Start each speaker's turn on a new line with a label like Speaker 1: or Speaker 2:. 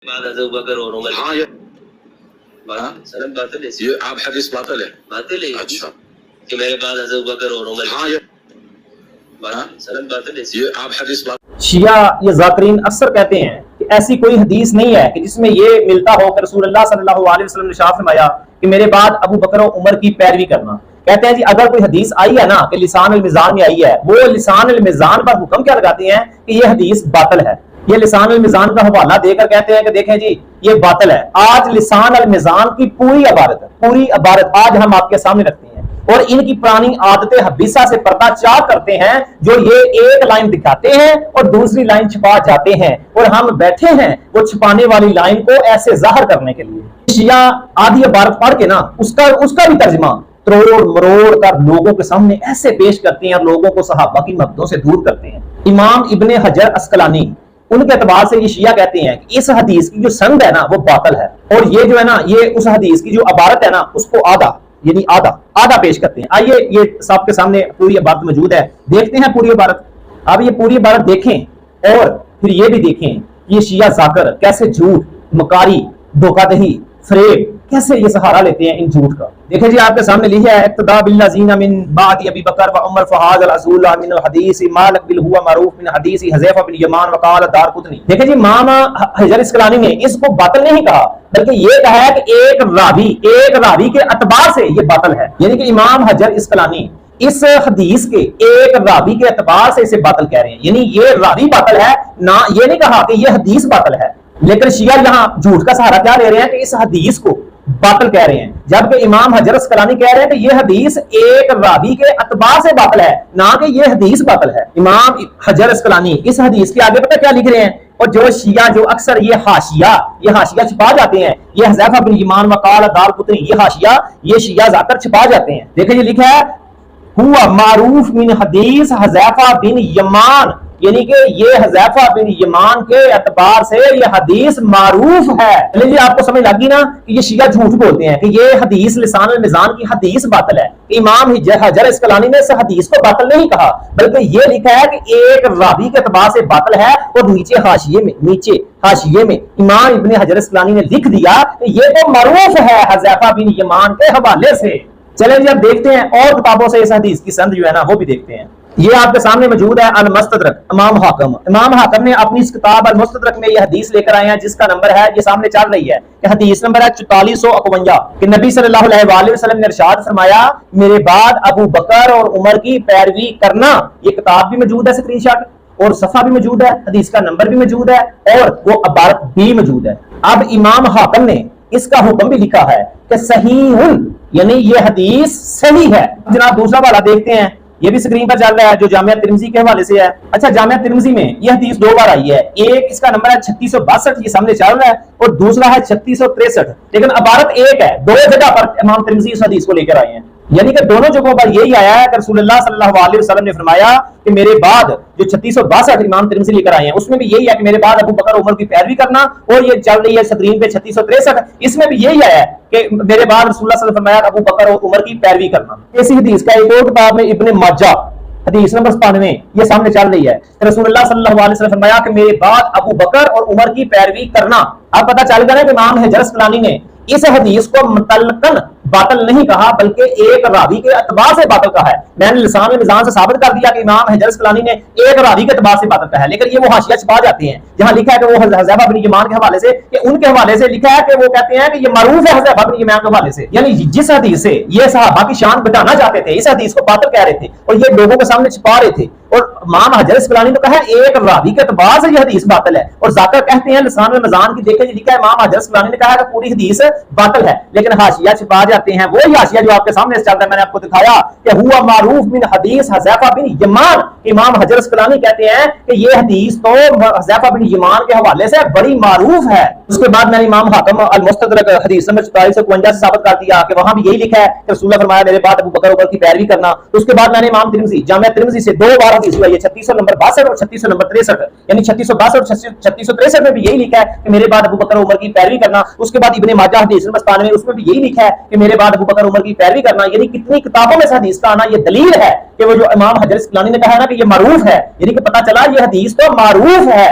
Speaker 1: بعد ابو بکر اور عمر
Speaker 2: ہاں یہ
Speaker 1: سلام باطل ہے،
Speaker 2: یہ آپ حدیث باطل ہے.
Speaker 1: باطل ہے
Speaker 2: اچھا
Speaker 1: کہ میرے بعد ابو بکر اور عمر
Speaker 2: ہاں یہ
Speaker 1: سلام باطل ہے.
Speaker 2: یہ آپ حدیث باطل.
Speaker 3: شیعہ یا ذاکرین اکثر کہتے ہیں کہ ایسی کوئی حدیث نہیں ہے کہ جس میں یہ ملتا ہو کہ رسول اللہ صلی اللہ علیہ وسلم نے ارشاد فرمایا کہ میرے بعد ابو بکر و عمر کی پیروی کرنا. کہتے ہیں جی اگر کوئی حدیث آئی ہے نا کہ لسان المیزان میں آئی ہے، وہ لسان المیزان پر حکم کیا لگاتے ہیں کہ یہ حدیث باطل ہے. یہ لسان المیزان کا حوالہ دے کر کہتے ہیں کہ دیکھیں جی یہ باطل ہے. آج لسان المیزان کی پوری عبارت آج ہم آپ کے سامنے رکھتے ہیں، اور ان کی پرانی عادت حبیثہ سے پردہ چاک کرتے ہیں، جو یہ ایک لائن دکھاتے ہیں اور دوسری لائن چھپا جاتے ہیں، اور ہم بیٹھے ہیں وہ چھپانے والی لائن کو ایسے ظاہر کرنے کے لیے. شیعہ آدھی عبارت پڑھ کے نا اس کا بھی ترجمہ تروڑ مروڑ کر لوگوں کے سامنے ایسے پیش کرتے ہیں اور لوگوں کو صحابہ کی مقدوں سے دور کرتے ہیں. امام ابن حجر عسقلانی ان کے اعتبار سے یہ شیعہ کہتے ہیں کہ اس حدیث کی جو سند ہے نا وہ باطل ہے، اور یہ جو ہے نا یہ اس حدیث کی جو عبارت ہے نا اس کو آدھا پیش کرتے ہیں. آئیے یہ سب کے سامنے پوری عبارت موجود ہے، دیکھتے ہیں پوری عبارت. اب یہ پوری عبارت دیکھیں اور پھر یہ بھی دیکھیں یہ شیعہ ذاکر کیسے جھوٹ، مکاری، دھوکہ دہی، فریب کیسے یہ سہارا لیتے ہیں ان جھوٹ کا. دیکھیں جی آپ کے سامنے لکھا ہے اقتداء بالذین من بعد ابی بکر و عمر فہذا الرسول من الحدیث ما لقبل هو معروف من حدیث حذیفہ بن یمان وقال دارقطنی. دیکھیں جی امام حجر عسقلانی نے اس کو باطل نہیں کہا بلکہ یہ کہا ہے کہ ایک راوی کے اعتبار سے یہ باطل ہے. یعنی کہ امام حجر عسقلانی اس حدیث کے ایک راوی کے اعتبار سے اسے باطل کہہ رہے ہیں، یعنی یہ راوی باطل ہے نہ، یہ نہیں کہا کہ یہ حدیث باطل ہے. لیکن شیعہ یہاں جھوٹ کا سہارا کیا لے رہے ہیں کہ اس حدیث کو باطل کہہ رہے ہیں، جبکہ امام حجر عسقلانی کہہ رہے ہیں کہ یہ حدیث ایک راوی کے اعتبار سے باطل ہے نہ کہ یہ حدیث باطل ہے. امام حجر عسقلانی اس حدیث کے آگے پتہ کیا لکھ رہے ہیں، اور جو شیعہ جو اکثر یہ حاشیہ چھپا جاتے ہیں، یہ حذیفہ بن یمان وقال دارقطنی، یہ شیعہ ذاکر چھپا جاتے ہیں. دیکھیں یہ لکھا ہے ہوا معروف من حدیث حذیفہ بن یمان، یعنی کہ یہ حذیفہ بن یمان کے اعتبار سے یہ حدیث معروف ہے. لیکن آپ کو سمجھ لگی نا کہ یہ شیعہ جھوٹ بولتے ہیں کہ یہ حدیث لسان المیزان کی حدیث باطل ہے. امام حجر عسقلانی نے اس حدیث کو باطل نہیں کہا بلکہ یہ لکھا ہے کہ ایک راوی کے اعتبار سے باطل ہے، اور نیچے حاشیے میں امام ابن حجر عسقلانی نے لکھ دیا کہ یہ تو معروف ہے حذیفہ بن یمان کے حوالے سے. چلیں جی اب دیکھتے ہیں اور کتابوں سے اس حدیث کی سند جو ہے نا وہ بھی دیکھتے ہیں. یہ آپ کے سامنے موجود ہے المستدرک امام حاکم نے اپنی اس کتاب المستدرک میں یہ حدیث لے کر آئے ہیں جس کا نمبر ہے، یہ سامنے چل رہی ہے کہ حدیث نمبر ہے 4451 کہ نبی صلی اللہ علیہ وسلم نے ارشاد فرمایا میرے بعد ابو بکر اور عمر کی پیروی کرنا. یہ کتاب بھی موجود ہے، اسکرین شاٹ اور صفحہ بھی موجود ہے، حدیث کا نمبر بھی موجود ہے اور وہ عبارت بھی موجود ہے. اب امام حاکم نے اس کا حکم بھی لکھا ہے کہ صحیح، یعنی یہ حدیث صحیح ہے. جناب دوسرا والا دیکھتے ہیں، یہ بھی سکرین پر چل رہا ہے جو جامعہ ترمذی کے حوالے سے ہے. اچھا جامعہ ترمذی میں یہ حدیث دو بار آئی ہے، ایک اس کا نمبر ہے 3662 یہ سامنے چل رہا ہے اور دوسرا ہے 3663، لیکن عبارت ایک ہے. دو جگہ پر امام ترمذی اس حدیث کو لے کر آئے ہیں، یعنی کہ دونوں جگہوں پر یہی آیا ہے کہ رسول اللہ صلی اللہ علیہ وسلم نے فرمایا کہ میرے بعد جو 3662 امام ترمذی لے کر آئے ہیں اس میں بھی یہی ہے کہ میرے بعد ابو بکر عمر کی پیروی کرنا، اور یہ چل رہی ہے سکرین پہ 3663 اس میں بھی یہی آیا ہے کہ میرے بعد رسول اللہ صلی اللہ علیہ وسلم نے فرمایا ابو بکر اور عمر کی پیروی کرنا. اسی حدیث کا ایک اور کتاب میں ابن ماجہ حدیث نمبر 97 یہ سامنے چل رہی ہے کہ رسول اللہ صلی اللہ علیہ وسلم فرمایا کہ میرے بعد ابو بکر اور عمر کی پیروی کرنا. اب پتہ چل گیا کہ امام حجر عسقلانی نے اس حدیث کو مطلقاً باطل نہیں کہا بلکہ ایک راوی کے اعتبار سے باطل کہا ہے. میں نے لسان المیزان سے ثابت کر دیا کہ امام حجر عسقلانی نے ایک راوی کے اعتبار سے باطل کہا ہے، لیکن یہ وہ حاشیہ چھپا جاتے ہیں جہاں لکھا ہے کہ وہ حذیفہ بن یمان کے حوالے سے، کہ ان کے حوالے سے لکھا ہے کہ وہ کہتے ہیں کہ یہ معروف ہے حذیفہ بن یمان کے حوالے سے. یعنی جس حدیث سے یہ صحابہ کی شان بٹھانا چاہتے تھے اس حدیث کو باطل کہہ رہے تھے اور یہ لوگوں کے سامنے چھپا رہے تھے. اور امام حجر عسقلانی نے کہا ہے ایک راوی کے اعتبار سے یہ حدیث باطل ہے، اور ذاکر کہتے ہیں لسان المیزان کی دیکھیں لکھا ہے امام حجر عسقلانی نے کہا کہ پوری حدیث باطل ہے، لیکن حاشیہ چھپا جاتے ہیں. وہی حاشیہ جو آپ کے سامنے چل رہا ہے میں نے آپ کو دکھایا کہ ہوا معروف من حدیث حذیفہ بن یمان. امام حجر عسقلانی کہتے ہیں کہ یہ حدیث تو حذیفہ بن یمان کے حوالے سے بڑی معروف ہے. اس کے بعد میں نے امام حاکم المستدرک حدیث نمبر 4452 سے ثابت کر دیا کہ وہاں بھی یہی لکھا ہے کہ رسول اللہ فرمایا میرے بعد ابو بکر عمر کی پیروی کرنا. اس کے بعد میں نے امام ترمذی جامعہ ترمذی سے دو بار حدیث لائی ہے 3662 اور 3663، یعنی 3662 اور 3663 میں بھی یہی لکھا ہے کہ میرے بعد ابو بکر عمر کی پیروی کرنا. اس کے بعد ابن ماجہ حدیث نمبر 97 اس میں بھی یہی لکھا ہے کہ میرے بعد ابو بکر عمر کی پیروی کرنا. یعنی کتنی کتابوں میں اس حدیث کا آنا یہ دلیل ہے کہ وہ جو امام حجر عسقلانی نے کہا ہے نا کہ یہ معروف ہے، یعنی کہ پتہ چلا یہ حدیث تو معروف ہے.